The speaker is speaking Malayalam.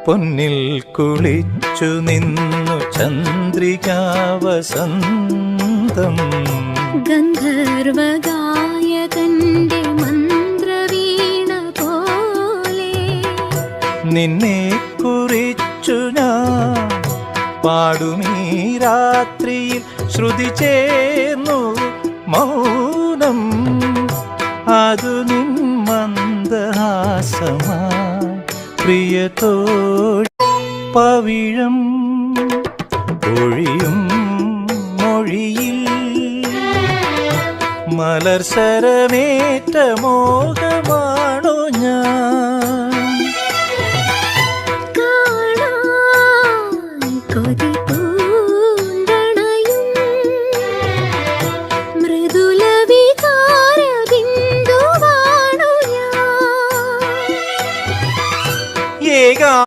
പൊന്നിൽ കുളിച്ചു നിന്നു ചന്ദ്രികാവസന്തം ഗന്ധർവഗായകന്റെ മന്ത്രവീണ പോലെ നിന്നെ കുറിച്ചു ഞാൻ പാടുമീ രാത്രിയിൽ ശ്രുതി ചേർന്നു മൗനം അതു നിൻ മന്ദഹാസമായി പ്രിയതോഴി പവിഴം ഒഴിയും മൊഴിയിൽ മലർസരമേറ്റ മോഹമാണോ